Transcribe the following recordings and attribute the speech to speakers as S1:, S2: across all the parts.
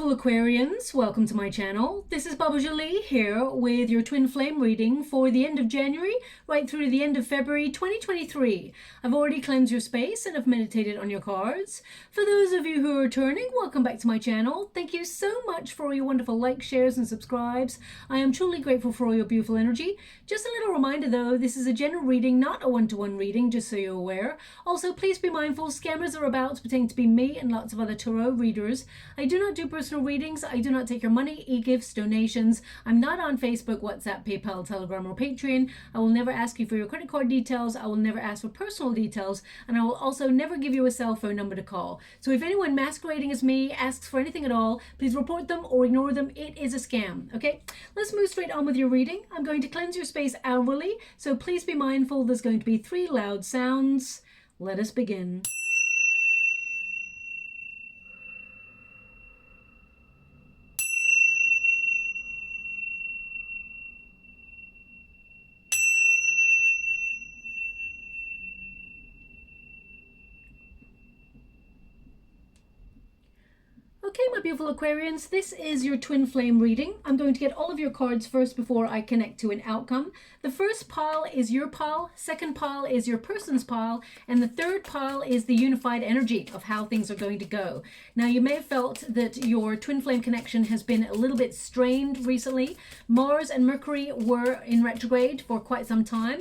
S1: beautiful Aquarians, welcome to my channel. This is Baba Jolie here with your twin flame reading for the end of January right through to the end of February 2023. I've already cleansed your space and have meditated on your cards. For those of you who are returning, welcome back to my channel. Thank you so much for all your wonderful likes, shares and subscribes. I am truly grateful for all your beautiful energy. Just a little reminder though, this is a general reading, not a one-to-one reading, just so you're aware. Also, please be mindful, scammers are about pretending to be me and lots of other tarot readers. I do not do personal readings. I do not take your money, e-gifts, donations. I'm not on Facebook, WhatsApp, PayPal, Telegram, or Patreon. I will never ask you for your credit card details. I will never ask for personal details. And I will also never give you a cell phone number to call. So if anyone masquerading as me asks for anything at all, please report them or ignore them. It is a scam, okay? Let's move straight on with your reading. I'm going to cleanse your space hourly, so please be mindful. There's going to be 3 loud sounds. Let us begin. Okay, my beautiful Aquarians, this is your twin flame reading. I'm going to get all of your cards first before I connect to an outcome. The first pile is your pile, second pile is your person's pile, and the third pile is the unified energy of how things are going to go. Now, you may have felt that your twin flame connection has been a little bit strained recently. Mars and Mercury were in retrograde for quite some time,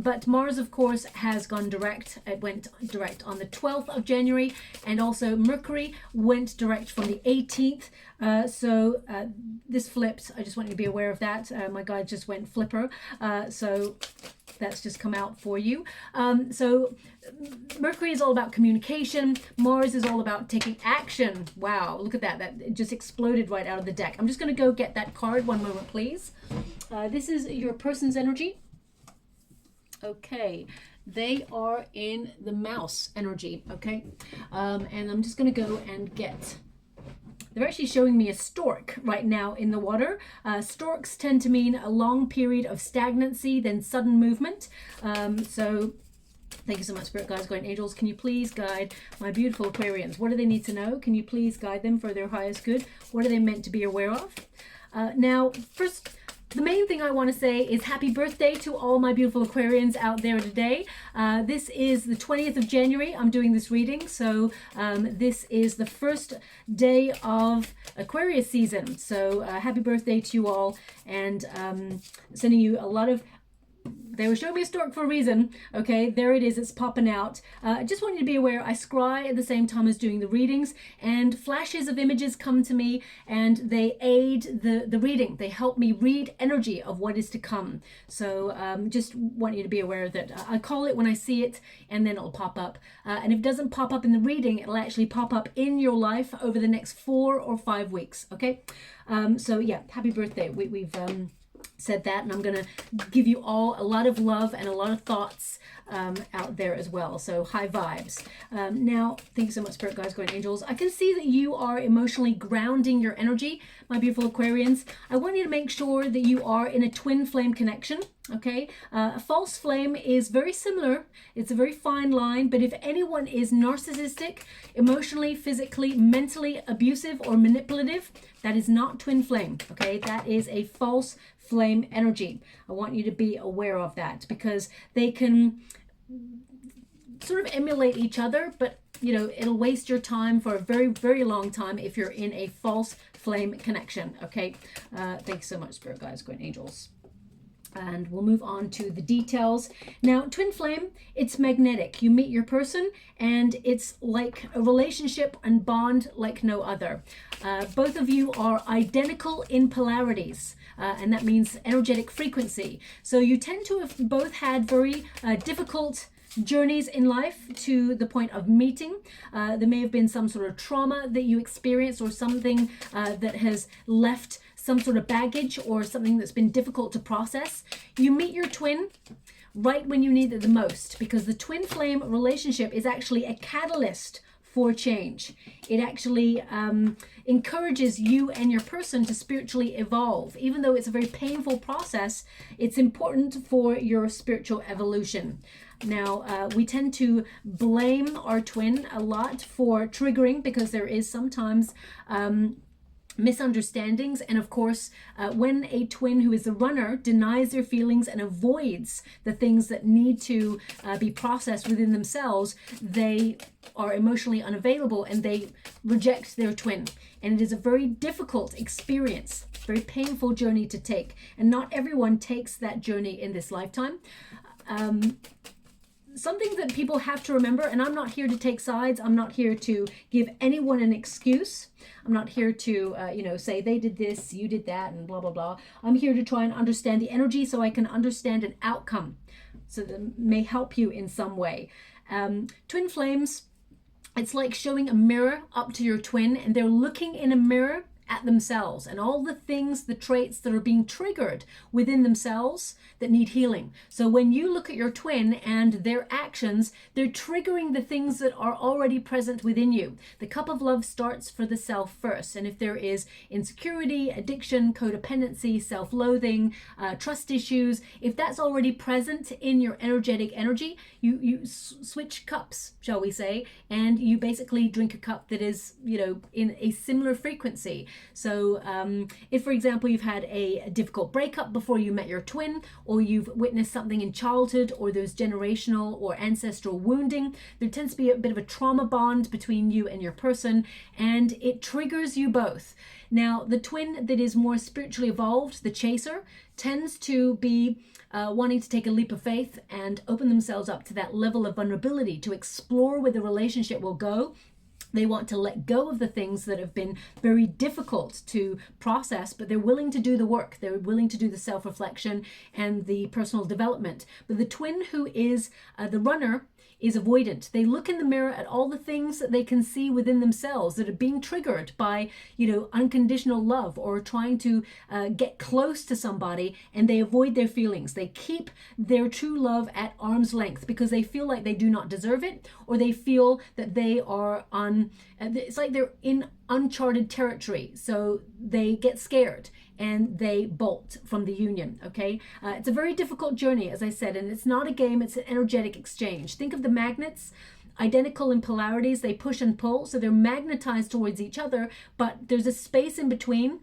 S1: but Mars, of course, has gone direct. It went direct on the 12th of January, and also Mercury went direct from the 18th. This flipped. I just want you to be aware of that. My guide just went flipper. So that's just come out for you. So Mercury is all about communication. Mars is all about taking action. Wow, look at that. That just exploded right out of the deck. I'm just going to go get that card. One moment, please. This is your person's energy. Okay. They are in the mouse energy, okay? And I'm just going to go and get... They're actually showing me a stork right now in the water. Storks tend to mean a long period of stagnancy, then sudden movement. So thank you so much, Spirit Guides, Guardian Angels. Can you please guide my beautiful Aquarians? What do they need to know? Can you please guide them for their highest good? What are they meant to be aware of? Now, first... the main thing I want to say is happy birthday to all my beautiful Aquarians out there today. This is the 20th of January. I'm doing this reading. So this is the first day of Aquarius season. So happy birthday to you all, and sending you a lot of... They were showing me a stork for a reason. Okay, there it is. It's popping out. I just want you to be aware, I scry at the same time as doing the readings, and flashes of images come to me and they aid the reading. They help me read energy of what is to come. So just want you to be aware that I call it when I see it, and then it'll pop up. And if it doesn't pop up in the reading, it'll actually pop up in your life over the next 4 or 5 weeks. Okay, so yeah, happy birthday. We've said that, and I'm going to give you all a lot of love and a lot of thoughts out there as well. So high vibes. Now, thank you so much, Spirit Guides, Guardian Angels. I can see that you are emotionally grounding your energy, my beautiful Aquarians. I want you to make sure that you are in a twin flame connection. Okay, a false flame is very similar. It's a very fine line, but if anyone is narcissistic, emotionally, physically, mentally abusive or manipulative, that is not twin flame. Okay, that is a false flame energy. I want you to be aware of that, because they can sort of emulate each other, but you know, it'll waste your time for a very, very long time if you're in a false flame connection. Okay, thank you so much, Spirit Guides, Guardian Angels. And we'll move on to the details. Now, twin flame, it's magnetic. You meet your person and it's like a relationship and bond like no other. Both of you are identical in polarities, and that means energetic frequency. So you tend to have both had very difficult journeys in life to the point of meeting. There may have been some sort of trauma that you experienced, or something that has left some sort of baggage, or something that's been difficult to process. You meet your twin right when you need it the most, because the twin flame relationship is actually a catalyst for change. It actually encourages you and your person to spiritually evolve. Even though it's a very painful process, it's important for your spiritual evolution. Now, we tend to blame our twin a lot for triggering, because there is sometimes misunderstandings, and of course when a twin who is a runner denies their feelings and avoids the things that need to be processed within themselves, they are emotionally unavailable and they reject their twin, and it is a very difficult experience, very painful journey to take, and not everyone takes that journey in this lifetime. Something that people have to remember, and I'm not here to take sides, I'm not here to give anyone an excuse, I'm not here to say they did this, you did that, and blah blah blah. I'm here to try and understand the energy so I can understand an outcome, so that may help you in some way. Twin flames, it's like showing a mirror up to your twin, and they're looking in a mirror at themselves and all the things, the traits that are being triggered within themselves that need healing. So when you look at your twin and their actions, they're triggering the things that are already present within you. The cup of love starts for the self first, and if there is insecurity, addiction, codependency, self-loathing, trust issues, if that's already present in your energetic energy, you switch cups, shall we say, and you basically drink a cup that is, in a similar frequency. So if, for example, you've had a difficult breakup before you met your twin, or you've witnessed something in childhood, or there's generational or ancestral wounding, there tends to be a bit of a trauma bond between you and your person, and it triggers you both. Now, the twin that is more spiritually evolved, the chaser, tends to be wanting to take a leap of faith and open themselves up to that level of vulnerability to explore where the relationship will go. They want to let go of the things that have been very difficult to process, but they're willing to do the work. They're willing to do the self-reflection and the personal development. But the twin who is the runner is avoidant. They look in the mirror at all the things that they can see within themselves that are being triggered by, unconditional love or trying to get close to somebody, and they avoid their feelings. They keep their true love at arm's length because they feel like they do not deserve it, or they feel that they are it's like they're in uncharted territory. So they get scared and they bolt from the union, okay? It's a very difficult journey, as I said, and it's not a game, it's an energetic exchange. Think of the magnets, identical in polarities, they push and pull, so they're magnetized towards each other, but there's a space in between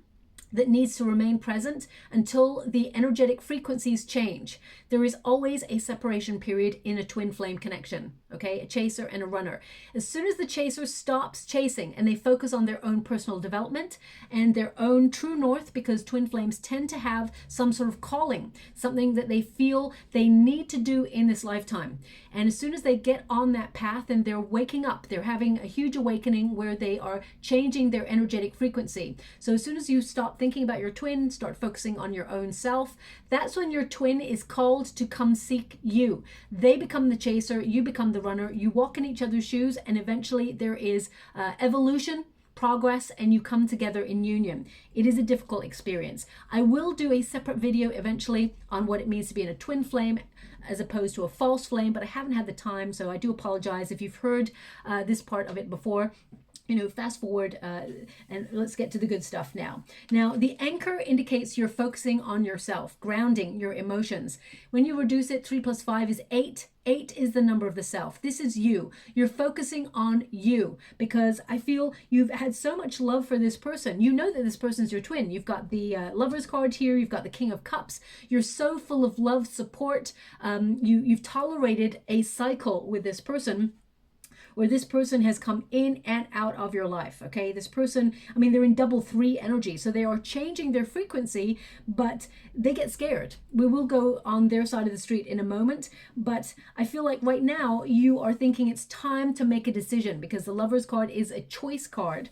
S1: that needs to remain present until the energetic frequencies change. There is always a separation period in a twin flame connection, okay? A chaser and a runner. As soon as the chaser stops chasing and they focus on their own personal development and their own true north, because twin flames tend to have some sort of calling, something that they feel they need to do in this lifetime. And as soon as they get on that path and they're waking up, they're having a huge awakening where they are changing their energetic frequency. So as soon as you stop thinking about your twin, start focusing on your own self, that's when your twin is called to come seek you. They become the chaser, you become the runner, you walk in each other's shoes, and eventually there is evolution, progress, and you come together in union. It is a difficult experience. I will do a separate video eventually on what it means to be in a twin flame as opposed to a false flame, but I haven't had the time, so I do apologize if you've heard this part of it before. Fast forward and let's get to the good stuff now. Now, the anchor indicates you're focusing on yourself, grounding your emotions. When you reduce it, 3 + 5 is 8. 8 is the number of the self. This is you. You're focusing on you because I feel you've had so much love for this person. You know that this person's your twin. You've got the Lover's card here. You've got the King of Cups. You're so full of love, support. You've tolerated a cycle with this person where this person has come in and out of your life, okay? This person, they're in double 3 energy, so they are changing their frequency, but they get scared. We will go on their side of the street in a moment, but I feel like right now you are thinking it's time to make a decision because the Lover's card is a choice card.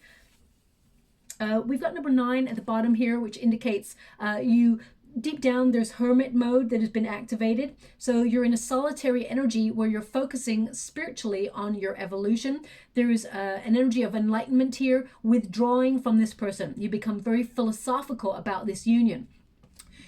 S1: We've got number 9 at the bottom here, which indicates you deep down there's hermit mode that has been activated. So you're in a solitary energy where you're focusing spiritually on your evolution. There's an energy of enlightenment here, withdrawing from this person. You become very philosophical about this union.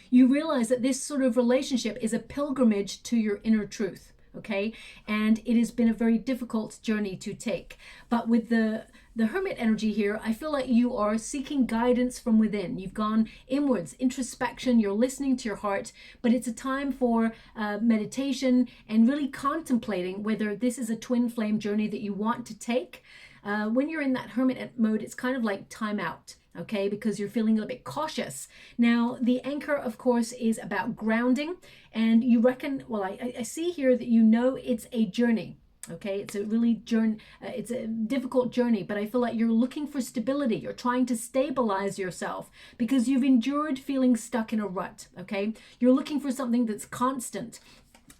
S1: You realize that this sort of relationship is a pilgrimage to your inner truth, okay? And it has been a very difficult journey to take. But with the hermit energy here, I feel like you are seeking guidance from within. You've gone inwards, introspection, you're listening to your heart, but it's a time for meditation and really contemplating whether this is a twin flame journey that you want to take. When you're in that hermit mode, it's kind of like time out. okay, because you're feeling a little bit cautious. Now, the anchor, of course, is about grounding, and you reckon, well, I see here that you know it's a journey. Okay, it's a really it's a difficult journey, but I feel like you're looking for stability. You're trying to stabilize yourself because you've endured feeling stuck in a rut. Okay, you're looking for something that's constant.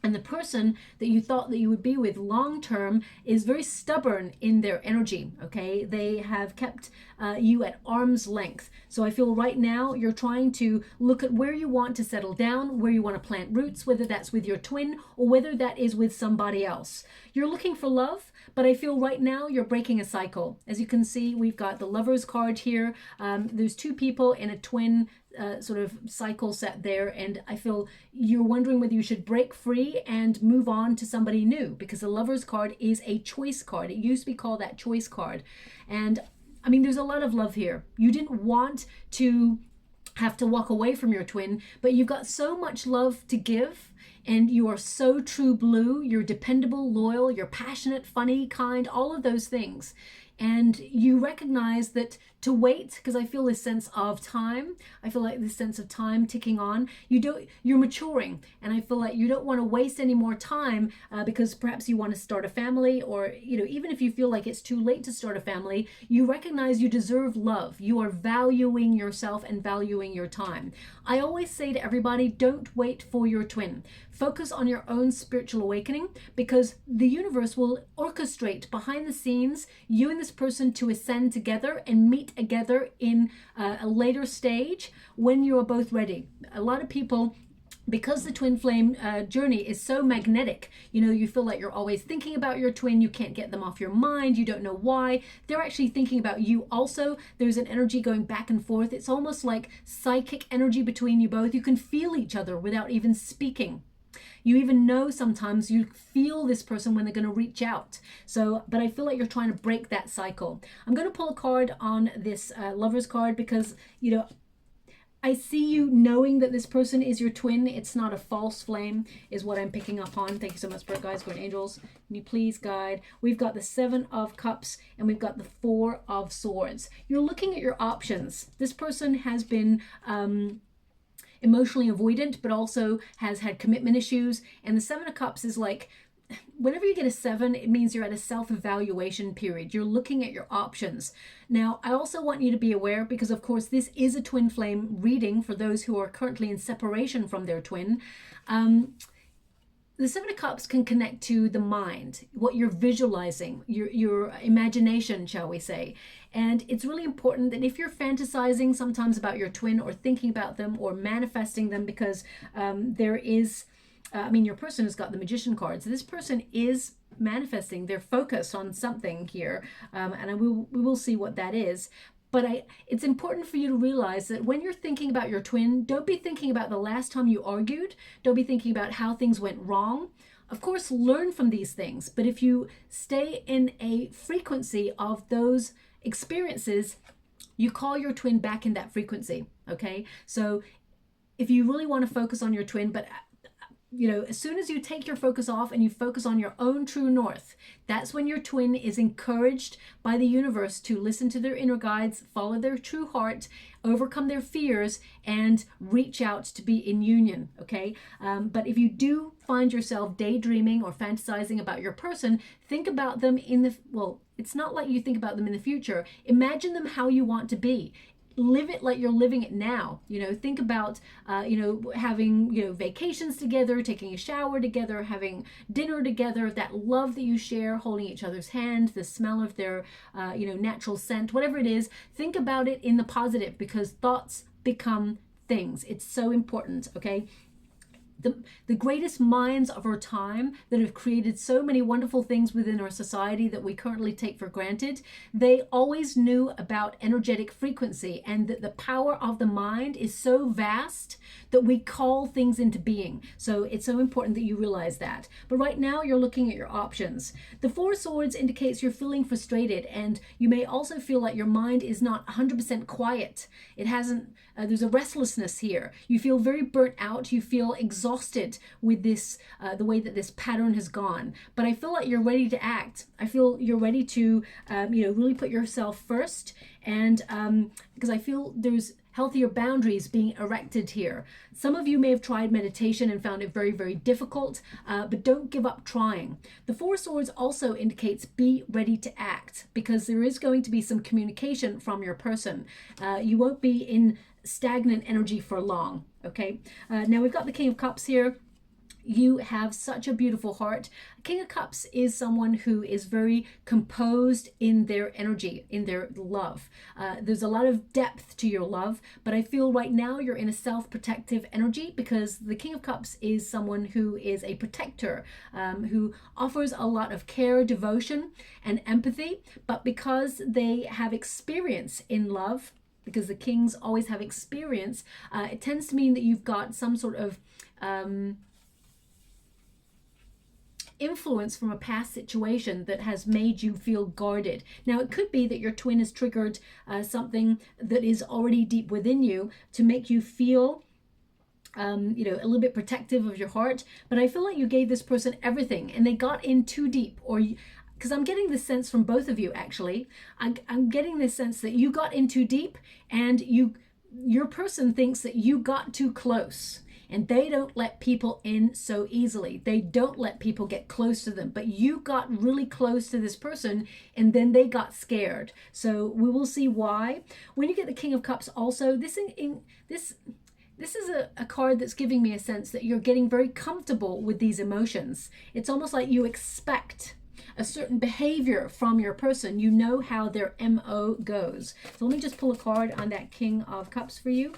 S1: And the person that you thought that you would be with long term is very stubborn in their energy, okay? They have kept you at arm's length. So I feel right now you're trying to look at where you want to settle down, where you want to plant roots, whether that's with your twin or whether that is with somebody else. You're looking for love, but I feel right now you're breaking a cycle. As you can see, we've got the Lovers card here. There's two people in a twin sort of cycle set there, and I feel you're wondering whether you should break free and move on to somebody new, because the Lovers card is a choice card. It used to be called that choice card. And I mean, there's a lot of love here. You didn't want to have to walk away from your twin, but you've got so much love to give, and you are so true blue. You're dependable, loyal, you're passionate, funny, kind, all of those things. And you recognize that to wait, because I feel this sense of time, I feel like this sense of time ticking on, you're maturing, and I feel like you don't want to waste any more time because perhaps you want to start a family, or even if you feel like it's too late to start a family, you recognize you deserve love. You are valuing yourself and valuing your time. I always say to everybody, don't wait for your twin. Focus on your own spiritual awakening, because the universe will orchestrate behind the scenes you and this person to ascend together and meet together in a later stage when you are both ready. A lot of people, because the twin flame journey is so magnetic, you feel like you're always thinking about your twin. You can't get them off your mind. You don't know why. They're actually thinking about you also. There's an energy going back and forth. It's almost like psychic energy between you both. You can feel each other without even speaking. You even know sometimes you feel this person when they're going to reach out. So, but I feel like you're trying to break that cycle. I'm going to pull a card on this Lovers card because, I see you knowing that this person is your twin. It's not a false flame is what I'm picking up on. Thank you so much, Spirit Guides, Guardian Angels. Can you please guide? We've got the 7 of Cups and we've got the 4 of Swords. You're looking at your options. This person has been emotionally avoidant, but also has had commitment issues. And the 7 of Cups is like, whenever you get a 7, it means you're at a self-evaluation period. You're looking at your options. Now, I also want you to be aware, because of course this is a twin flame reading for those who are currently in separation from their twin. The 7 of Cups can connect to the mind, what you're visualizing, your imagination, shall we say. And it's really important that if you're fantasizing sometimes about your twin, or thinking about them, or manifesting them, because there is, your person has got the Magician card. So this person is manifesting. They're focused on something here. And we will see what that is. But it's important for you to realize that when you're thinking about your twin, don't be thinking about the last time you argued. Don't be thinking about how things went wrong. Of course, learn from these things. But if you stay in a frequency of those experiences, you call your twin back in that frequency. Okay? So if you really want to focus on your twin, but as soon as you take your focus off and you focus on your own true north, that's when your twin is encouraged by the universe to listen to their inner guides, follow their true heart, overcome their fears, and reach out to be in union, okay? But if you do find yourself daydreaming or fantasizing about your person, think about them it's not like you think about them in the future. Imagine them how you want to be. Live it like you're living it now. Think about, having, vacations together, taking a shower together, having dinner together, that love that you share, holding each other's hand, the smell of their, natural scent, whatever it is. Think about it in the positive, because thoughts become things. It's so important, okay? The greatest minds of our time that have created so many wonderful things within our society that we currently take for granted, they always knew about energetic frequency, and that the power of the mind is so vast that we call things into being. So it's so important that you realize that. But right now you're looking at your options. The 4 of Swords indicates you're feeling frustrated, and you may also feel like your mind is not 100% quiet. It hasn't, there's a restlessness here. You feel very burnt out. You feel exhausted. exhausted with this, the way that this pattern has gone. But I feel like you're ready to act. I feel you're ready to, really put yourself first. And because I feel there's healthier boundaries being erected here. Some of you may have tried meditation and found it very, very difficult, but don't give up trying. The Four of Swords also indicates be ready to act, because there is going to be some communication from your person. You won't be in stagnant energy for long, okay? Now we've got the King of Cups here. You have such a beautiful heart. King of Cups is someone who is very composed in their energy, in their love. There's a lot of depth to your love, but I feel right now you're in a self-protective energy, because the King of Cups is someone who is a protector, who offers a lot of care, devotion, and empathy. But because they have experience in love, because the kings always have experience, it tends to mean that you've got some sort of influence from a past situation that has made you feel guarded. Now, it could be that your twin has triggered something that is already deep within you to make you feel a little bit protective of your heart. But I feel like you gave this person everything and they got in too deep, or because I'm getting this sense from both of you, actually. I'm getting this sense that you got in too deep, and your person thinks that you got too close. And they don't let people in so easily. They don't let people get close to them. But you got really close to this person, and then they got scared. So we will see why. When you get the King of Cups also, this is a card that's giving me a sense that you're getting very comfortable with these emotions. It's almost like you expect a certain behavior from your person. You know how their MO goes. So let me just pull a card on that King of Cups for you.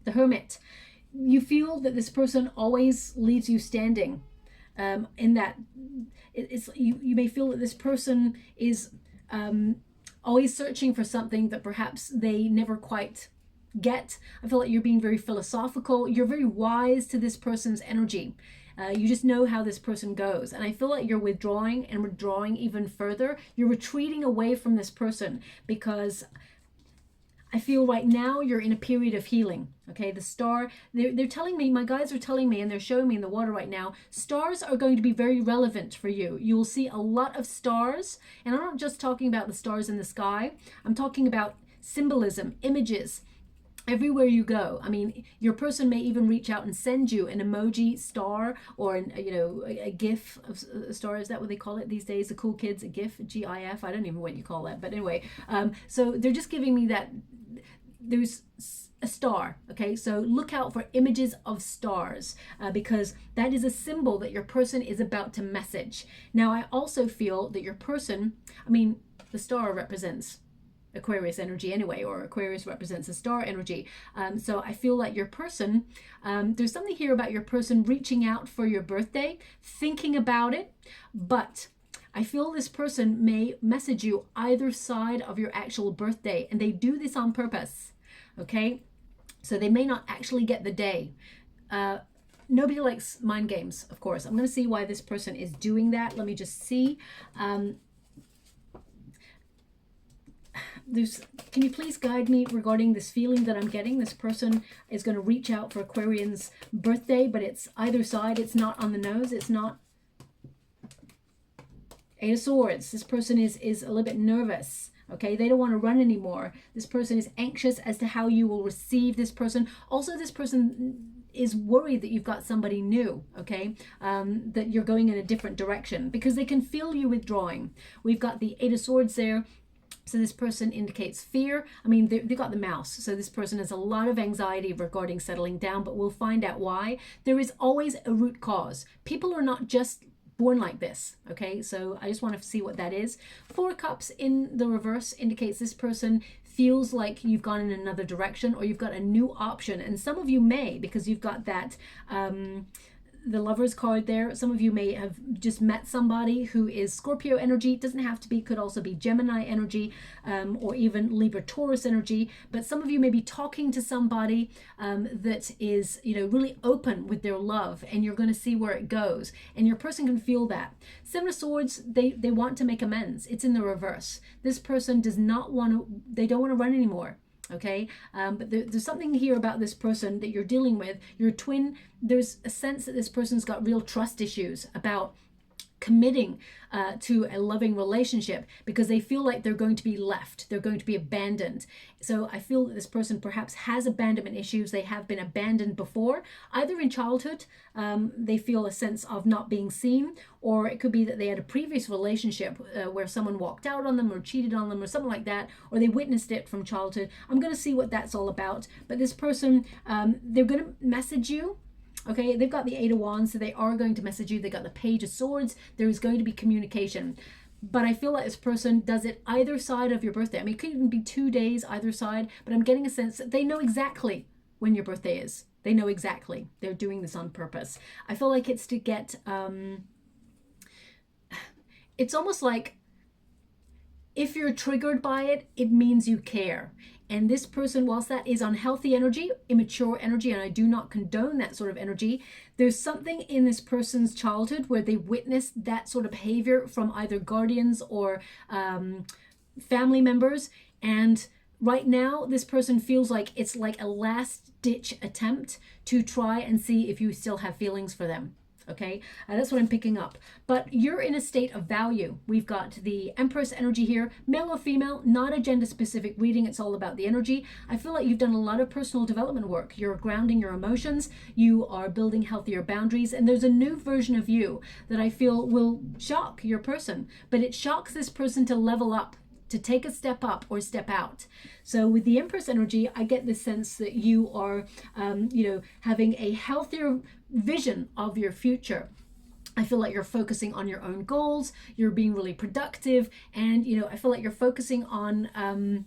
S1: The Hermit. You feel that this person always leaves you standing, in that you may feel that this person is always searching for something that perhaps they never quite get. I feel like you're being very philosophical. You're very wise to this person's energy. You just know how this person goes. And I feel like you're withdrawing and withdrawing even further. You're retreating away from this person, because I feel right now you're in a period of healing. Okay, the star, they're telling me, my guides are telling me, and they're showing me in the water right now, stars are going to be very relevant for you. You will see a lot of stars. And I'm not just talking about the stars in the sky. I'm talking about symbolism, images, everywhere you go. I mean, your person may even reach out and send you an emoji star, or a GIF of a star. Is that what they call it these days? The cool kids, a GIF, GIF. I don't even know what you call that. But anyway, so they're just giving me that there's a star. Okay, so look out for images of stars, because that is a symbol that your person is about to message. Now, I also feel that your person, the star represents Aquarius energy anyway, or Aquarius represents a star energy. So I feel like your person, there's something here about your person reaching out for your birthday, thinking about it, but I feel this person may message you either side of your actual birthday, and they do this on purpose, okay? So they may not actually get the day. Nobody likes mind games, of course. I'm going to see why this person is doing that. Let me just see. Can you please guide me regarding this feeling that I'm getting? This person is going to reach out for Aquarian's birthday, but it's either side. It's not on the nose. It's not. Eight of Swords. This person is a little bit nervous. Okay, they don't want to run anymore. This person is anxious as to how you will receive this person. Also, this person is worried that you've got somebody new, okay, that you're going in a different direction, because they can feel you withdrawing. We've got the Eight of Swords there. So this person indicates fear. They've got the mouse. So this person has a lot of anxiety regarding settling down, but we'll find out why. There is always a root cause. People are not just born like this, okay? So I just want to see what that is. Four of Cups in the reverse indicates this person feels like you've gone in another direction, or you've got a new option. And some of you may, because you've got that the Lovers card there. Some of you may have just met somebody who is Scorpio energy. It doesn't have to be, could also be Gemini energy, or even Libra Taurus energy. But some of you may be talking to somebody that is, really open with their love, and you're going to see where it goes. And your person can feel that. Seven of Swords, they want to make amends. It's in the reverse. This person does not want to, they don't want to run anymore. Okay, but there's something here about this person that you're dealing with, your twin. There's a sense that this person's got real trust issues about committing to a loving relationship, because they feel like they're going to be left, they're going to be abandoned. So I feel that this person perhaps has abandonment issues. They have been abandoned before, either in childhood, they feel a sense of not being seen, or it could be that they had a previous relationship where someone walked out on them or cheated on them or something like that, or they witnessed it from childhood. I'm going to see what that's all about. But this person, they're going to message you. Okay, they've got the Eight of Wands, so they are going to message you. They got the Page of Swords. There is going to be communication. But I feel like this person does it either side of your birthday. I mean, it could even be 2 days either side, but I'm getting a sense that they know exactly when your birthday is. They know exactly. They're doing this on purpose. I feel like it's to get, it's almost like if you're triggered by it, it means you care. And this person, whilst that is unhealthy energy, immature energy, and I do not condone that sort of energy, there's something in this person's childhood where they witnessed that sort of behavior from either guardians or family members. And right now, this person feels like it's like a last-ditch attempt to try and see if you still have feelings for them. Okay, that's what I'm picking up. But you're in a state of value. We've got the Empress energy here, male or female, not a gender specific reading. It's all about the energy. I feel like you've done a lot of personal development work. You're grounding your emotions. You are building healthier boundaries. And there's a new version of you that I feel will shock your person. But it shocks this person to level up, to take a step up or step out. So with the Empress energy, I get the sense that you are, having a healthier vision of your future. I feel like you're focusing on your own goals. You're being really productive. And, I feel like you're focusing on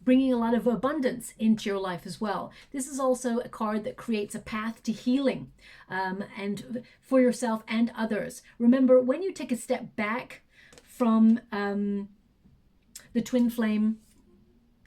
S1: bringing a lot of abundance into your life as well. This is also a card that creates a path to healing and for yourself and others. Remember, when you take a step back from the twin flame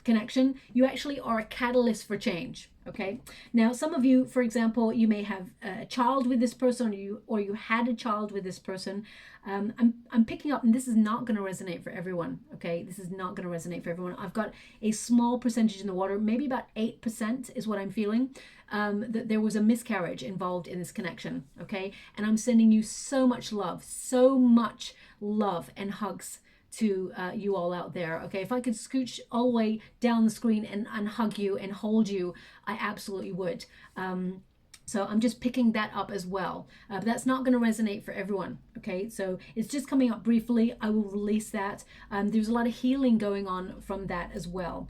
S1: connection, you actually are a catalyst for change. Okay, now some of you, for example, you may have a child with this person, or you had a child with this person. I'm picking up, and this is not going to resonate for everyone. Okay, this is not going to resonate for everyone. I've got a small percentage in the water, maybe about 8% is what I'm feeling, that there was a miscarriage involved in this connection. Okay, and I'm sending you so much love and hugs to you all out there. Okay, if I could scooch all the way down the screen and hug you and hold you, I absolutely would. So I'm just picking that up as well. But that's not going to resonate for everyone. Okay, so it's just coming up briefly. I will release that. There's a lot of healing going on from that as well.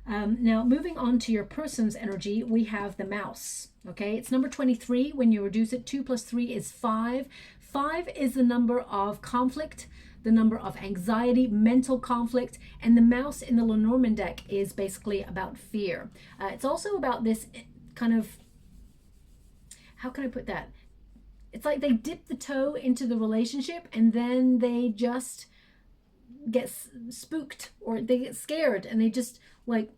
S1: Now, moving on to your person's energy, we have the mouse. Okay, it's number 23. When you reduce it, 2 plus 3 is 5. 5 is the number of conflict, the number of anxiety, mental conflict, and the mouse in the Lenormand deck is basically about fear. It's also about this kind of, how can I put that? It's like they dip the toe into the relationship and then they just get spooked, or they get scared and they just like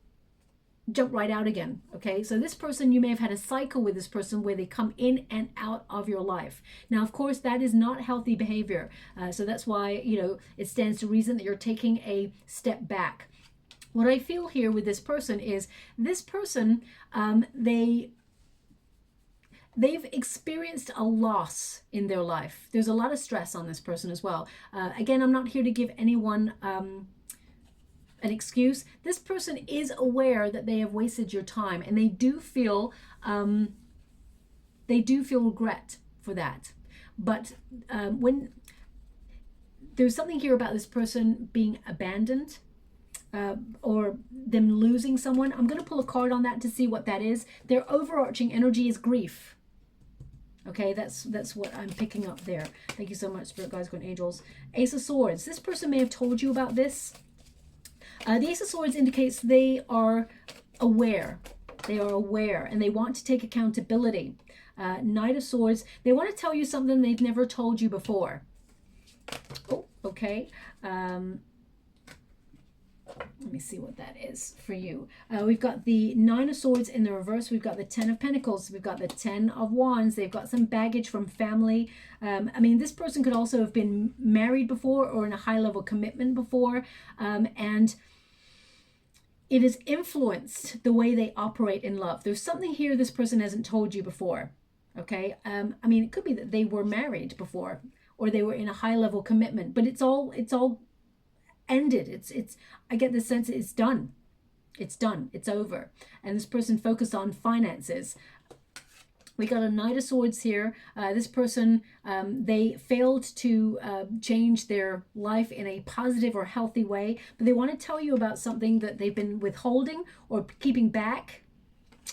S1: jump right out again. Okay, so this person, you may have had a cycle with this person where they come in and out of your life. Now, of course, that is not healthy behavior. So that's why, it stands to reason that you're taking a step back. What I feel here with this person is this person, they've experienced a loss in their life. There's a lot of stress on this person as well. Again, I'm not here to give anyone an excuse. This person is aware that they have wasted your time, and they do feel regret for that. But when there's something here about this person being abandoned, or them losing someone, I'm going to pull a card on that to see what that is. Their overarching energy is grief. Okay, that's what I'm picking up there. Thank you so much, Spirit Guides, Guardian Angels. Ace of Swords. This person may have told you about this. The Ace of Swords indicates they are aware. They are aware and they want to take accountability. Knight of Swords. They want to tell you something they've never told you before. Oh, okay. Let me see what that is for you. We've got the Nine of Swords in the reverse. We've got the Ten of Pentacles. We've got the Ten of Wands. They've got some baggage from family. I mean, this person could also have been married before or in a high-level commitment before. And it has influenced the way they operate in love. There's something here this person hasn't told you before. Okay. I mean, it could be that they were married before, or they were in a high level commitment, but it's all ended. I get the sense it's done. It's done. It's over. And this person focused on finances. We got a Knight of Swords here. This person, they failed to change their life in a positive or healthy way, but they want to tell you about something that they've been withholding or keeping back.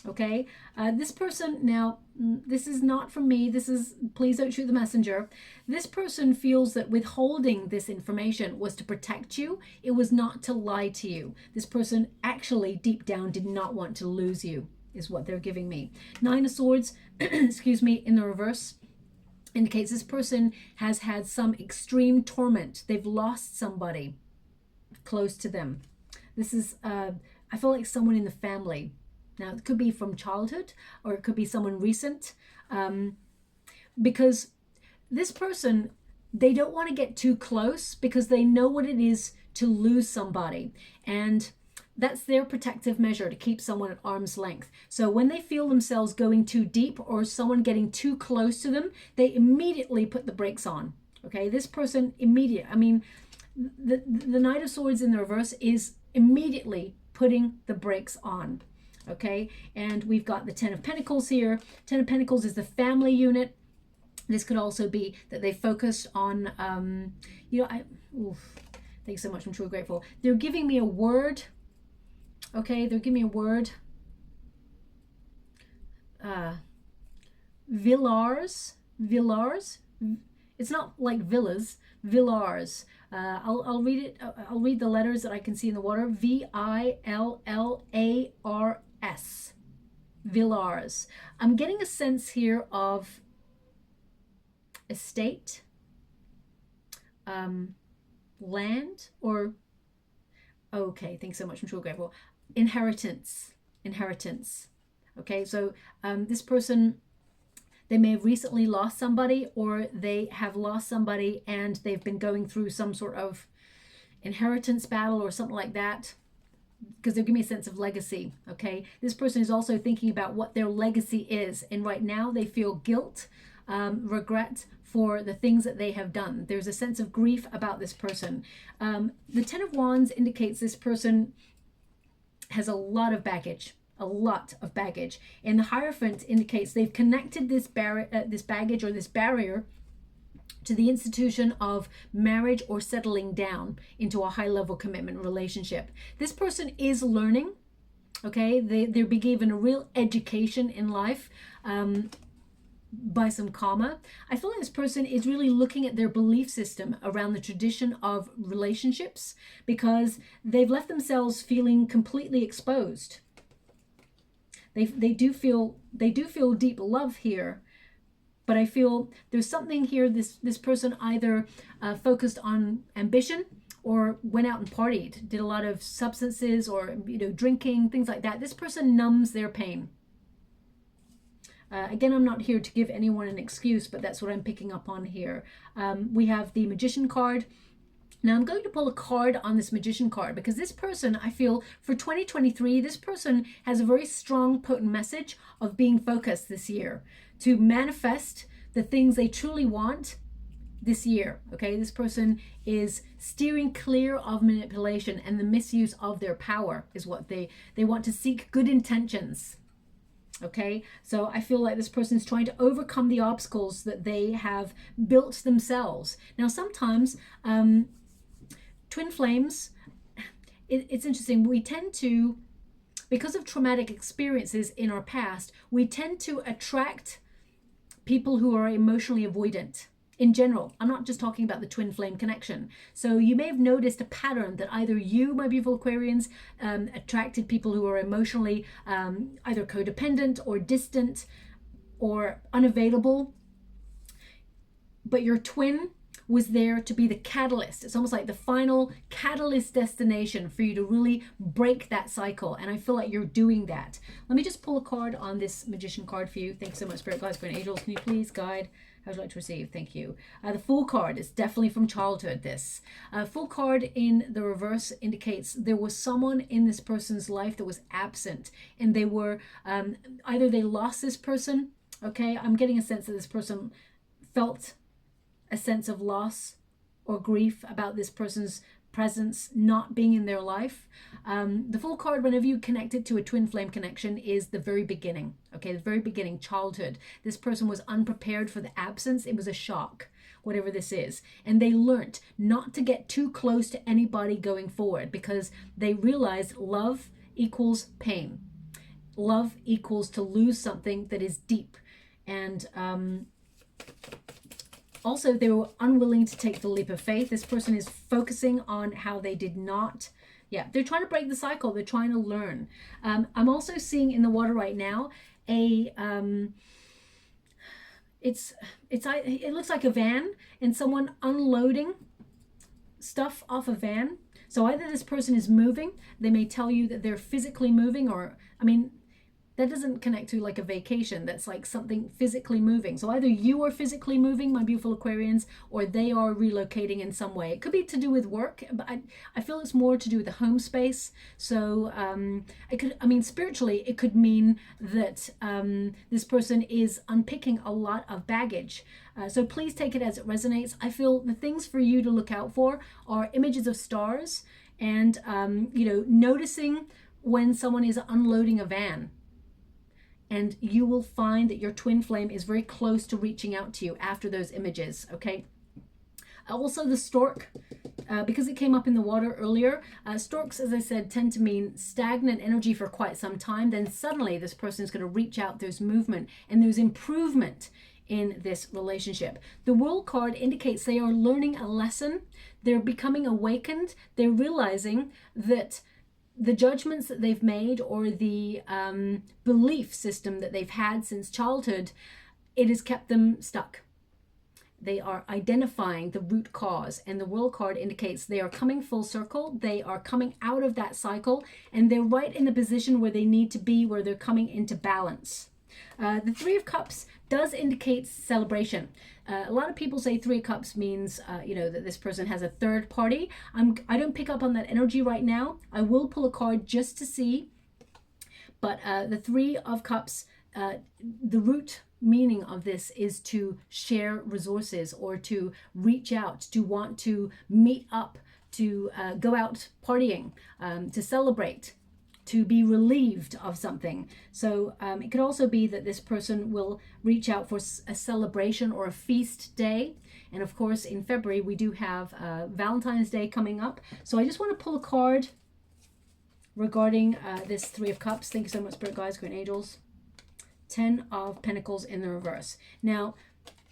S1: Okay, this person, now, this is not from me. This is, please don't shoot the messenger. This person feels that withholding this information was to protect you. It was not to lie to you. This person actually deep down did not want to lose you, is what they're giving me. Nine of Swords, excuse me, in the reverse indicates this person has had some extreme torment. They've lost somebody close to them. This is, I feel like someone in the family. Now, it could be from childhood, or it could be someone recent, because this person, they don't want to get too close because they know what it is to lose somebody. And that's their protective measure, to keep someone at arm's length. So when they feel themselves going too deep or someone getting too close to them, they immediately put the brakes on. Okay, this person I mean, the Knight of Swords in the reverse is immediately putting the brakes on. Okay, and we've got the Ten of Pentacles here. Ten of Pentacles is the family unit. This could also be that they focused on, you know, thanks so much. I'm truly grateful. They're giving me a word. Okay, they're giving me a word. Villars. It's not like villas. Villars. I'll read it. I'll read the letters that I can see in the water. Villars. Villars. I'm getting a sense here of estate, land, or, okay, thanks so much. I'm truly grateful. Inheritance. Okay, so this person, they may have recently lost somebody, or they have lost somebody and they've been going through some sort of inheritance battle or something like that, because they'll give me a sense of legacy. Okay, this person is also thinking about what their legacy is, and right now they feel guilt, regret for the things that they have done. There's a sense of grief about this person. The Ten of Wands indicates this person has a lot of baggage. And the Hierophant indicates they've connected this baggage or this barrier to the institution of marriage or settling down into a high-level commitment relationship. This person is learning. Okay, they're being given a real education in life by some karma. I feel like this person is really looking at their belief system around the tradition of relationships, because they've left themselves feeling completely exposed. They do feel deep love here, but I feel there's something here. This person either focused on ambition or went out and partied, did a lot of substances, or, you know, drinking, things like that. This person numbs their pain. Again, I'm not here to give anyone an excuse, but that's what I'm picking up on here. We have the Magician card. Now I'm going to pull a card on this Magician card, because this person, I feel for 2023, this person has a very strong, potent message of being focused this year to manifest the things they truly want this year. Okay, this person is steering clear of manipulation and the misuse of their power is what they want to seek good intentions. Okay, so I feel like this person is trying to overcome the obstacles that they have built themselves. Now, sometimes twin flames, it's interesting. We tend to, because of traumatic experiences in our past, we tend to attract people who are emotionally avoidant. In general, I'm not just talking about the twin flame connection. So you may have noticed a pattern that either you, my beautiful Aquarians, attracted people who are emotionally either codependent or distant or unavailable, but your twin was there to be the catalyst. It's almost like the final catalyst destination for you to really break that cycle. And I feel like you're doing that. Let me just pull a card on this Magician card for you. Thanks so much, Spirit Guides, Guardian Angels. Can you please guide, How would you like to receive? Thank you. The Fool card is definitely from childhood, this. Fool card in the reverse indicates there was someone in this person's life that was absent, and they were, either they lost this person, okay? I'm getting a sense that this person felt a sense of loss or grief about this person's presence not being in their life. The Fool card, whenever you connect it to a twin flame connection, is the very beginning, okay? The very beginning, childhood. This person was unprepared for the absence. It was a shock, whatever this is. And they learnt not to get too close to anybody going forward, because they realized love equals pain. Love equals to lose something that is deep. And also, they were unwilling to take the leap of faith. This person is focusing on how they did not. Yeah, they're trying to break the cycle. They're trying to learn. I'm also seeing in the water right now it looks like a van and someone unloading stuff off a van. So either this person is moving. They may tell you that they're physically moving, or, I mean, that doesn't connect to like a vacation. That's like something physically moving. So either you are physically moving, my beautiful Aquarians, or they are relocating in some way. It could be to do with work, but I feel it's more to do with the home space. So it could, I mean, spiritually, it could mean that this person is unpicking a lot of baggage. So please take it as it resonates. I feel the things for you to look out for are images of stars and, you know, noticing when someone is unloading a van. And you will find that your twin flame is very close to reaching out to you after those images, okay? Also the stork, because it came up in the water earlier, storks, as I said, tend to mean stagnant energy for quite some time. Then suddenly this person is going to reach out. There's movement and there's improvement in this relationship. The World card indicates they are learning a lesson. They're becoming awakened. They're realizing that the judgments that they've made, or the belief system that they've had since childhood, it has kept them stuck. They are identifying the root cause, and the World card indicates they are coming full circle. They are coming out of that cycle, and they're right in the position where they need to be, where they're coming into balance. The Three of Cups does indicate celebration. A lot of people say Three of Cups means, you know, that this person has a third party. I don't pick up on that energy right now. I will pull a card just to see. But the Three of Cups, the root meaning of this is to share resources, or to reach out, to want to meet up, to go out partying, to celebrate, to be relieved of something. So it could also be that this person will reach out for a celebration or a feast day. And of course, in February, we do have Valentine's Day coming up. So I just want to pull a card regarding this Three of Cups. Thank you so much, Spirit Guides, Great Angels. 10 of Pentacles in the reverse. Now,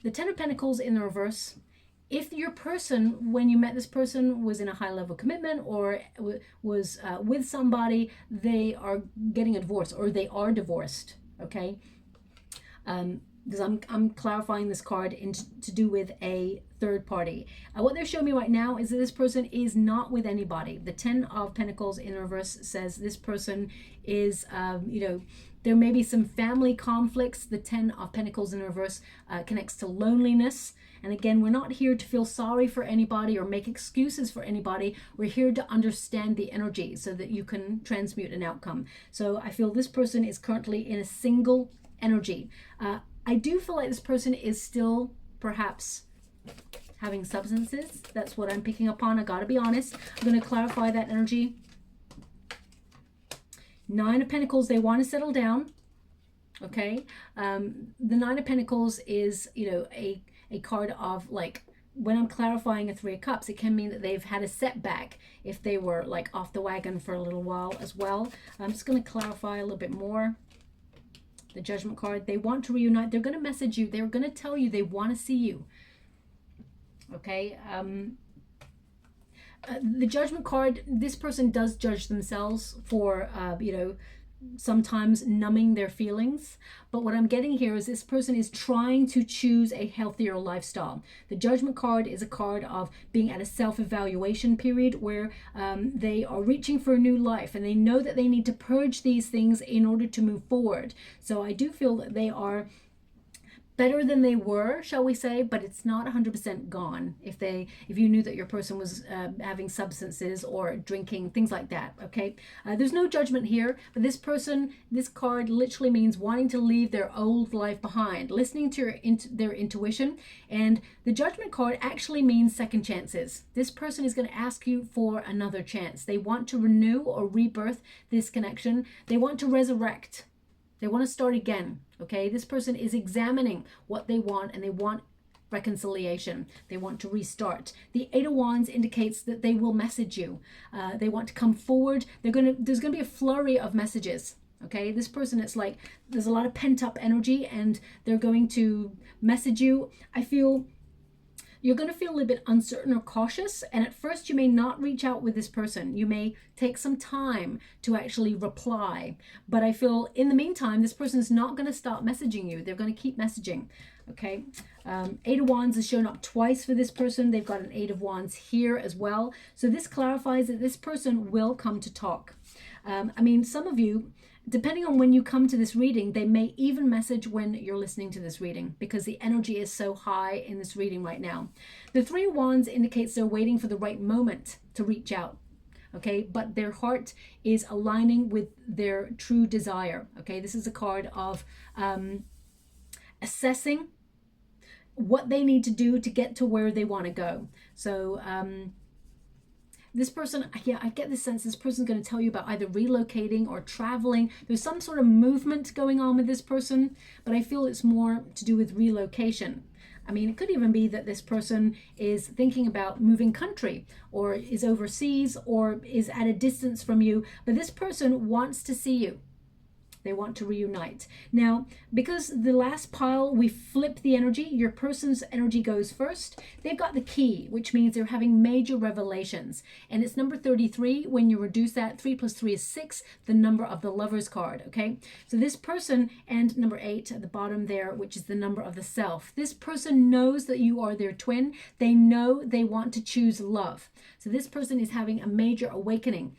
S1: the 10 of Pentacles in the reverse, if your person, when you met this person, was in a high level commitment, or was with somebody, they are getting a divorce, or they are divorced, okay? Because I'm clarifying this card to do with a third party. What they're showing me right now is that this person is not with anybody. The 10 of Pentacles in reverse says this person is, you know, there may be some family conflicts. The 10 of Pentacles in reverse connects to loneliness. And again, we're not here to feel sorry for anybody or make excuses for anybody. We're here to understand the energy so that you can transmute an outcome. So I feel this person is currently in a single energy. I do feel like this person is still perhaps having substances. That's what I'm picking up on. I gotta be honest. I'm going to clarify that energy. 9 of Pentacles, they want to settle down. Okay. The 9 of Pentacles is, you know, a card of, like, when I'm clarifying a 3 of Cups, it can mean that they've had a setback if they were like off the wagon for a little while as well. I'm just going to clarify a little bit more. The Judgment card, they want to reunite. They're going to message you. They're going to tell you they want to see you. Okay. The Judgment card, this person does judge themselves for, you know, sometimes numbing their feelings. But what I'm getting here is this person is trying to choose a healthier lifestyle. The Judgment card is a card of being at a self-evaluation period where they are reaching for a new life, and they know that they need to purge these things in order to move forward. So I do feel that they are better than they were, shall we say, but it's not 100% gone. If you knew that your person was having substances or drinking, things like that, okay? There's no judgment here, but this person, this card literally means wanting to leave their old life behind, listening to their intuition, and the Judgment card actually means second chances. This person is going to ask you for another chance. They want to renew or rebirth this connection. They want to resurrect. They want to start again, okay? This person is examining what they want, and they want reconciliation. They want to restart. The Eight of Wands indicates that they will message you. They want to come forward. There's going to be a flurry of messages, okay? This person, it's like there's a lot of pent-up energy, and they're going to message you. I feel you're going to feel a little bit uncertain or cautious, and at first you may not reach out with this person. You may take some time to actually reply, but I feel in the meantime this person is not going to stop messaging you. They're going to keep messaging, okay? Eight of Wands is shown up twice for this person. They've got an Eight of Wands here as well, so this clarifies that this person will come to talk. I mean, some of you, depending on when you come to this reading, they may even message when you're listening to this reading, because the energy is so high in this reading right now. The Three of Wands indicates they're waiting for the right moment to reach out, okay? But their heart is aligning with their true desire, okay? This is a card of assessing what they need to do to get to where they want to go. So this person, yeah, I get the sense this person's going to tell you about either relocating or traveling. There's some sort of movement going on with this person, but I feel it's more to do with relocation. I mean, it could even be that this person is thinking about moving country, or is overseas, or is at a distance from you, but this person wants to see you. They want to reunite. Now, because the last pile, we flip the energy, your person's energy goes first. They've got the key, which means they're having major revelations. And it's number 33. When you reduce that, 3 plus 3 is 6, the number of the Lovers card, okay? So this person, and number 8 at the bottom there, which is the number of the self. This person knows that you are their twin. They know they want to choose love. So this person is having a major awakening.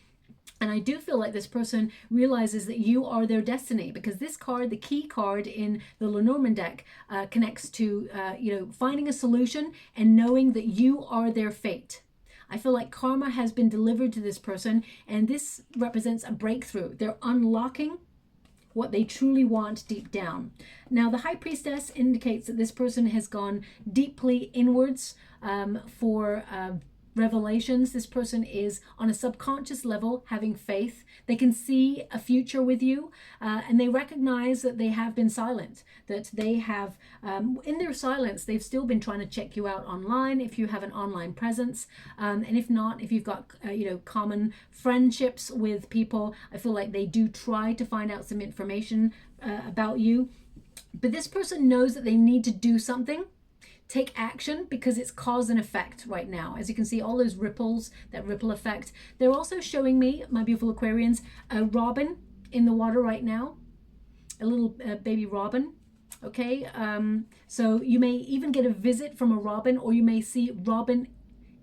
S1: And I do feel like this person realizes that you are their destiny, because this card, the key card in the Lenormand deck, connects to, you know, finding a solution and knowing that you are their fate. I feel like karma has been delivered to this person, and this represents a breakthrough. They're unlocking what they truly want deep down. Now, the High Priestess indicates that this person has gone deeply inwards for revelations. This person is on a subconscious level having faith. They can see a future with you, and they recognize that they have been silent, that they have in their silence they've still been trying to check you out online if you have an online presence, and if not, if you've got you know, common friendships with people, I feel like they do try to find out some information about you. But this person knows that they need to do something, take action, because it's cause and effect right now. As you can see, all those ripples, that ripple effect. They're also showing me, my beautiful Aquarians, a robin in the water right now, a little baby robin, okay? So you may even get a visit from a robin, or you may see robin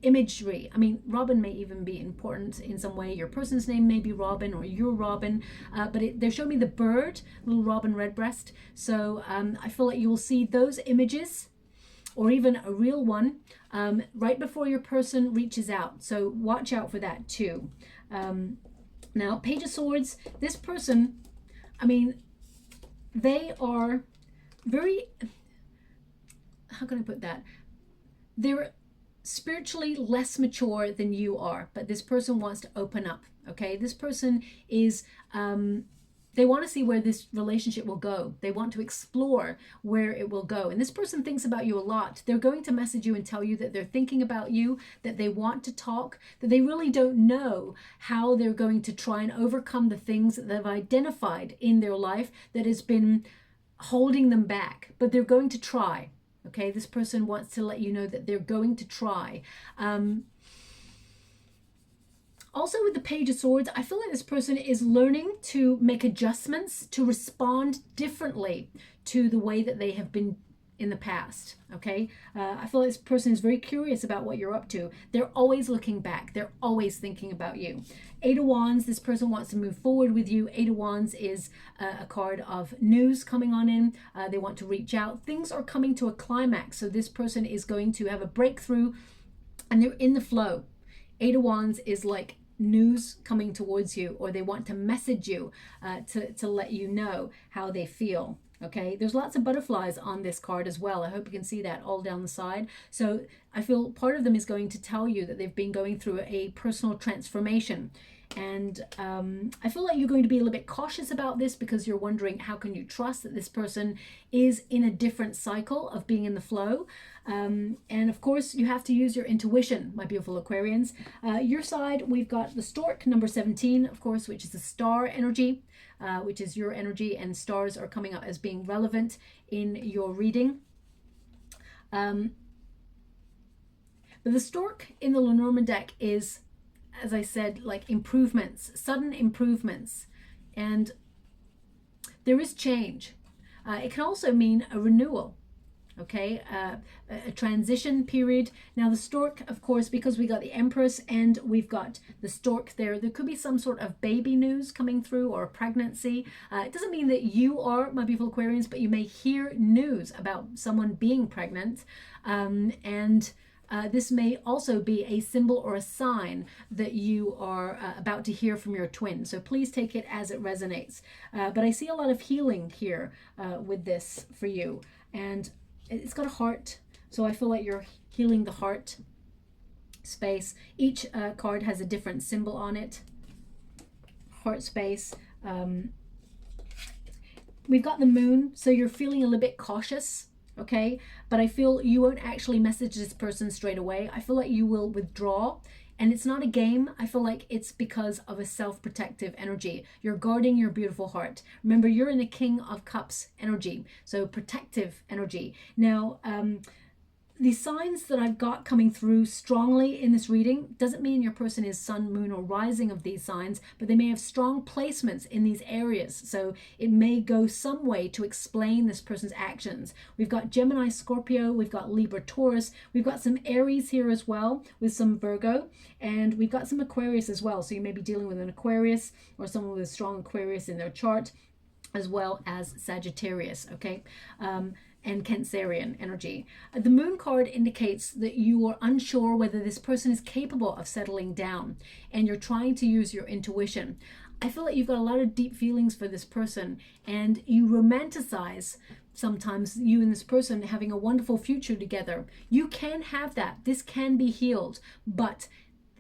S1: imagery. I mean, robin may even be important in some way. Your person's name may be Robin, or you're Robin, but they're showing me the bird, little robin redbreast. So I feel like you will see those images, or even a real one, right before your person reaches out. So watch out for that too. Now, Page of Swords, this person, I mean, they are very, how can I put that? They're spiritually less mature than you are, but this person wants to open up, okay? This person is, they want to see where this relationship will go. They want to explore where it will go. And this person thinks about you a lot. They're going to message you and tell you that they're thinking about you, that they want to talk, that they really don't know how they're going to try and overcome the things that they've identified in their life that has been holding them back. But they're going to try, okay? This person wants to let you know that they're going to try. Also, with the Page of Swords, I feel like this person is learning to make adjustments, to respond differently to the way that they have been in the past, okay? I feel like this person is very curious about what you're up to. They're always looking back. They're always thinking about you. Eight of Wands, this person wants to move forward with you. Eight of Wands is a card of news coming on in. They want to reach out. Things are coming to a climax. So this person is going to have a breakthrough and they're in the flow. Eight of Wands is like news coming towards you, or they want to message you to let you know how they feel. Okay, there's lots of butterflies on this card as well. I hope you can see that all down the side. So I feel part of them is going to tell you that they've been going through a personal transformation. And I feel like you're going to be a little bit cautious about this because you're wondering, how can you trust that this person is in a different cycle of being in the flow? And of course, you have to use your intuition, my beautiful Aquarians. Your side, we've got the Stork, number 17, of course, which is the star energy, which is your energy, and stars are coming up as being relevant in your reading. But the Stork in the Lenormand deck is, as I said, like improvements, sudden improvements, and there is change. It can also mean a renewal, okay, a transition period. Now the Stork, of course, because we got the Empress and we've got the Stork there could be some sort of baby news coming through, or a pregnancy. It doesn't mean that you are, my beautiful Aquarians, but you may hear news about someone being pregnant, and this may also be a symbol or a sign that you are about to hear from your twin. So please take it as it resonates. But I see a lot of healing here with this for you. And it's got a heart. So I feel like you're healing the heart space. Each card has a different symbol on it. Heart space. We've got the moon. So you're feeling a little bit cautious. Okay, but I feel you won't actually message this person straight away. I feel like you will withdraw, and it's not a game. I feel like it's because of a self-protective energy. You're guarding your beautiful heart. Remember, you're in the King of Cups energy, so protective energy. Now, the signs that I've got coming through strongly in this reading doesn't mean your person is sun, moon, or rising of these signs, but they may have strong placements in these areas. So it may go some way to explain this person's actions. We've got Gemini, Scorpio, we've got Libra, Taurus, we've got some Aries here as well with some Virgo, and we've got some Aquarius as well. So you may be dealing with an Aquarius or someone with a strong Aquarius in their chart, as well as Sagittarius, okay? And Cancerian energy. The moon card indicates that you are unsure whether this person is capable of settling down, and you're trying to use your intuition. I feel like you've got a lot of deep feelings for this person, and you romanticize sometimes you and this person having a wonderful future together. You can have that. This can be healed, but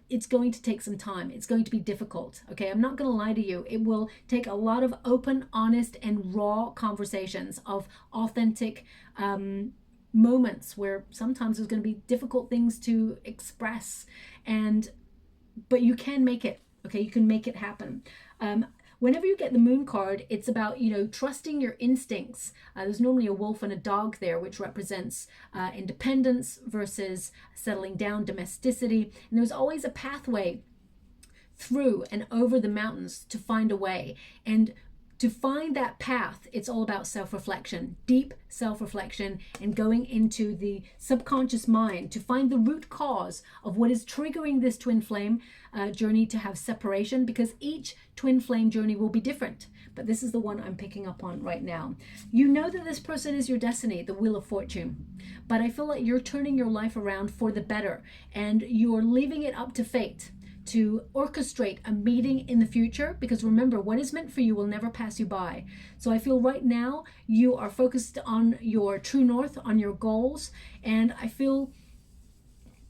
S1: it's going to take some time. It's going to be difficult. Okay, I'm not going to lie to you. It will take a lot of open, honest, and raw conversations of authentic moments where sometimes there's going to be difficult things to express, but you can make it. Okay, you can make it happen. Whenever you get the moon card, it's about, you know, trusting your instincts. There's normally a wolf and a dog there, which represents independence versus settling down, domesticity. And there's always a pathway through and over the mountains to find a way. And to find that path, it's all about self-reflection, deep self-reflection, and going into the subconscious mind to find the root cause of what is triggering this twin flame journey to have separation, because each twin flame journey will be different. But this is the one I'm picking up on right now. You know that this person is your destiny, the Wheel of Fortune. But I feel like you're turning your life around for the better, and you're leaving it up to fate to orchestrate a meeting in the future, because remember, what is meant for you will never pass you by. So I feel right now you are focused on your true north, on your goals, and I feel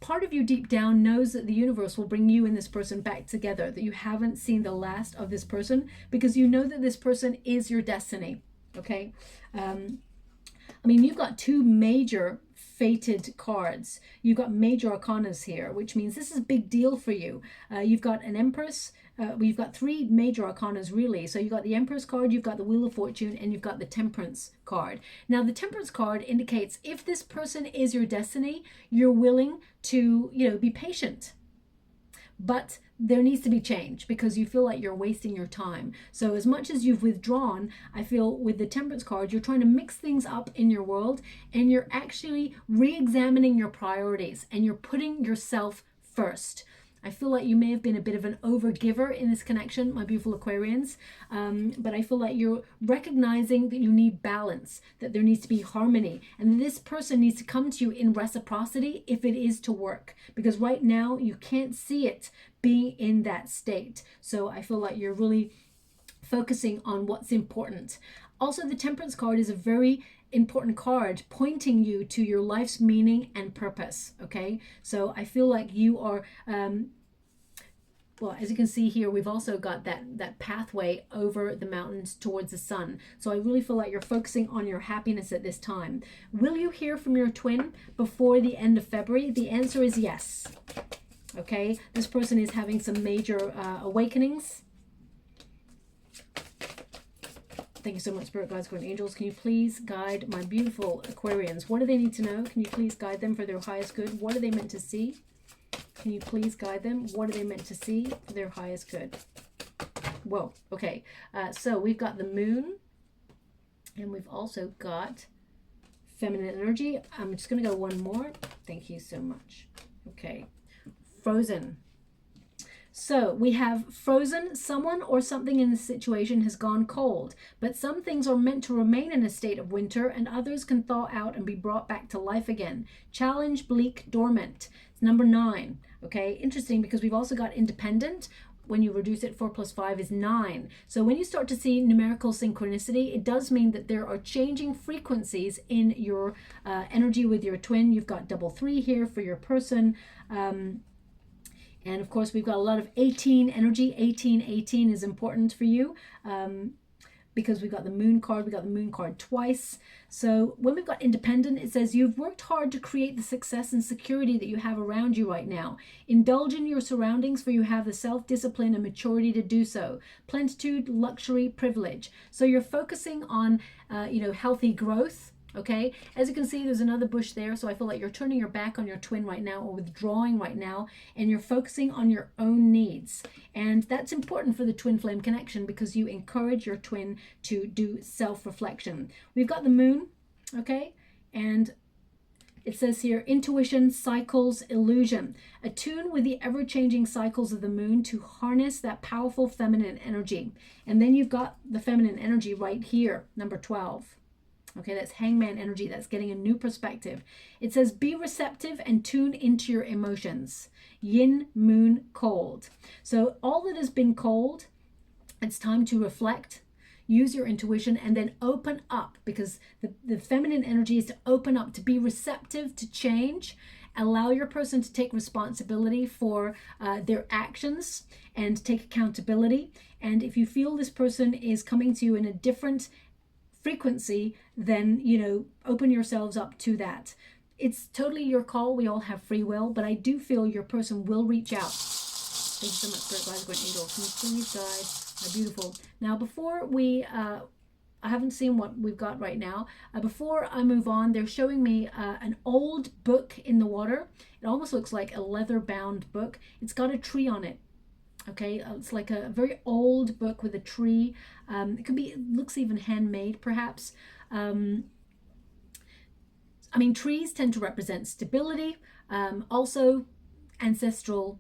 S1: part of you deep down knows that the universe will bring you and this person back together, that you haven't seen the last of this person, because you know that this person is your destiny. Okay, I mean, you've got two major fated cards. You've got major arcanas here, which means this is a big deal for you. You've got an Empress. We've got three major arcanas, really. So you've got the Empress card, you've got the Wheel of Fortune, and you've got the Temperance card. Now, the Temperance card indicates if this person is your destiny, you're willing to, you know, be patient. but there needs to be change because you feel like you're wasting your time. So as much as you've withdrawn, I feel with the Temperance card, you're trying to mix things up in your world, and you're actually re-examining your priorities, and you're putting yourself first. I feel like you may have been a bit of an overgiver in this connection, my beautiful Aquarians, but I feel like you're recognizing that you need balance, that there needs to be harmony, and this person needs to come to you in reciprocity if it is to work, because right now you can't see it being in that state. So I feel like you're really focusing on what's important. Also, the Temperance card is a very important card pointing you to your life's meaning and purpose. Okay, so I feel like you are well, as you can see here, we've also got that pathway over the mountains towards the sun. So I really feel like you're focusing on your happiness at this time. Will you hear from your twin before the end of February? The answer is yes. Okay, this person is having some major awakenings. Thank you so much, Spirit Guides, Guardian Angels. Can you please guide my beautiful Aquarians? What do they need to know? Can you please guide them for their highest good? What are they meant to see? Can you please guide them? What are they meant to see for their highest good? Whoa, okay. So we've got the moon, and we've also got feminine energy. I'm just going to go one more. Thank you so much. Okay, frozen. So we have frozen. Someone or something in the situation has gone cold, but some things are meant to remain in a state of winter, and others can thaw out and be brought back to life again. Challenge, bleak, dormant. It's number 9. Okay, interesting, because we've also got independent. When you reduce it, 4 plus 5 is 9. So when you start to see numerical synchronicity, it does mean that there are changing frequencies in your energy with your twin. You've got double 3 here for your person. And of course, we've got a lot of 18 energy. 18 is important for you because we've got the moon card. We got the moon card twice. So when we've got independent, it says you've worked hard to create the success and security that you have around you right now. Indulge in your surroundings, for you have the self-discipline and maturity to do so. Plenitude, luxury, privilege. So you're focusing on, healthy growth. Okay, as you can see, there's another bush there. So I feel like you're turning your back on your twin right now, or withdrawing right now, and you're focusing on your own needs. And that's important for the twin flame connection, because you encourage your twin to do self-reflection. We've got the moon, okay, and it says here, intuition, cycles, illusion. Attune with the ever-changing cycles of the moon to harness that powerful feminine energy. And then you've got the feminine energy right here, number 12. Okay, that's hangman energy. That's getting a new perspective. It says, be receptive and tune into your emotions. Yin, moon, cold. So all that has been cold, it's time to reflect, use your intuition, and then open up, because the feminine energy is to open up, to be receptive to change. Allow your person to take responsibility for their actions and take accountability. And if you feel this person is coming to you in a different frequency, then open yourselves up to that. It's totally your call. We all have free will, but I do feel your person will reach out. Thank you so much, Spirit Guides, Guardian Angels. Can you please guide my beautiful? Now, before we I haven't seen what we've got right now. Before I move on, they're showing me an old book in the water. It almost looks like a leather bound book. It's got a tree on it. Okay, it's like a very old book with a tree. It could be, it looks even handmade, perhaps. Trees tend to represent stability, also ancestral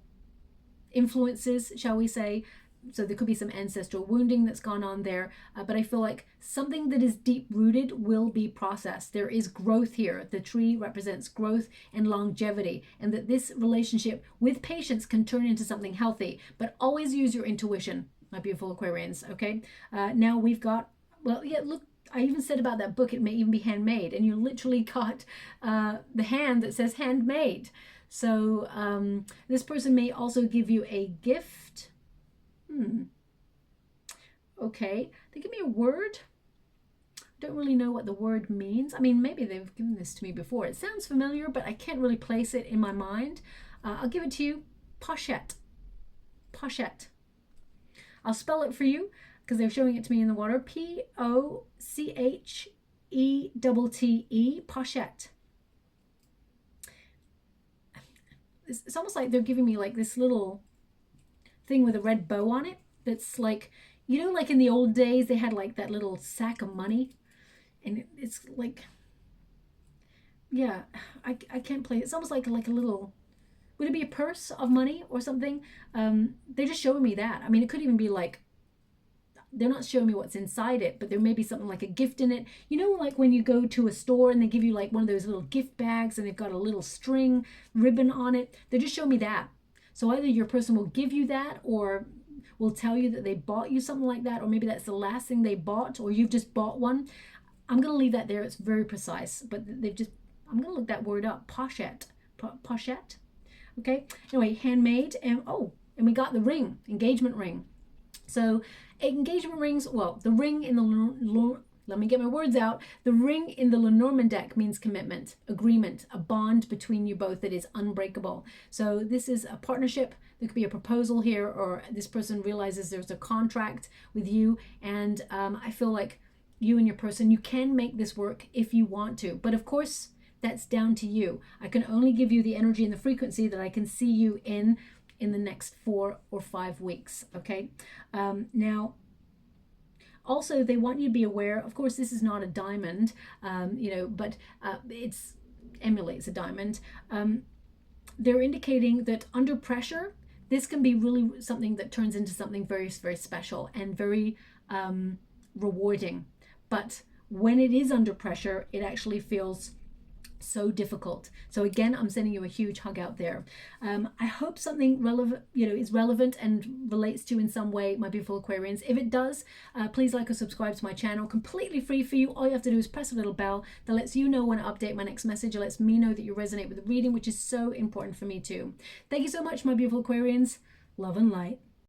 S1: influences, shall we say. So there could be some ancestral wounding that's gone on there, but I feel like something that is deep rooted will be processed. There is growth here. The tree represents growth and longevity, and that this relationship with patience can turn into something healthy, but always use your intuition, my beautiful Aquarians. Okay, now we've got, well, yeah, look, I even said about that book, it may even be handmade, and you literally got the hand that says handmade. So this person may also give you a gift. Okay, they give me a word. I don't really know what the word means. Maybe they've given this to me before. It sounds familiar, but I can't really place it in my mind. I'll give it to you. Pochette. Pochette. I'll spell it for you because they're showing it to me in the water. P-O-C-H-E-T-T-E. Pochette. It's almost like they're giving me like this little thing with a red bow on it. That's like, you know, like in the old days, they had like that little sack of money. And it's like, yeah, I can't play. It's almost like a little, would it be a purse of money or something? They're just showing me that. I mean, it could even be like, they're not showing me what's inside it, but there may be something like a gift in it. You know, like when you go to a store and they give you like one of those little gift bags and they've got a little string ribbon on it. They're just showing me that. So either your person will give you that, or will tell you that they bought you something like that, or maybe that's the last thing they bought, or you've just bought one. I'm going to leave that there. It's very precise, but they've just, I'm going to look that word up. Pochette. Pochette. Okay. Anyway, handmade. And oh, and we got the ring, engagement ring. So engagement rings, well, the ring in the, let me get my words out. The ring in the Lenormand deck means commitment, agreement, a bond between you both that is unbreakable. So this is a partnership. There could be a proposal here, or this person realizes there's a contract with you. And I feel like you and your person, you can make this work if you want to. But of course, that's down to you. I can only give you the energy and the frequency that I can see you in the next 4 or 5 weeks. Okay. Now, also, they want you to be aware, of course, this is not a diamond, you know, but it's emulates a diamond. They're indicating that under pressure, this can be really something that turns into something very, very special and very rewarding. But when it is under pressure, it actually feels so difficult. So again, I'm sending you a huge hug out there. I hope something relevant, you know, is relevant and relates to in some way, my beautiful Aquarians. If it does, please like or subscribe to my channel. Completely free for you. All you have to do is press a little bell that lets you know when I update my next message. It lets me know that you resonate with the reading, which is so important for me too. Thank you so much, my beautiful Aquarians. Love and light.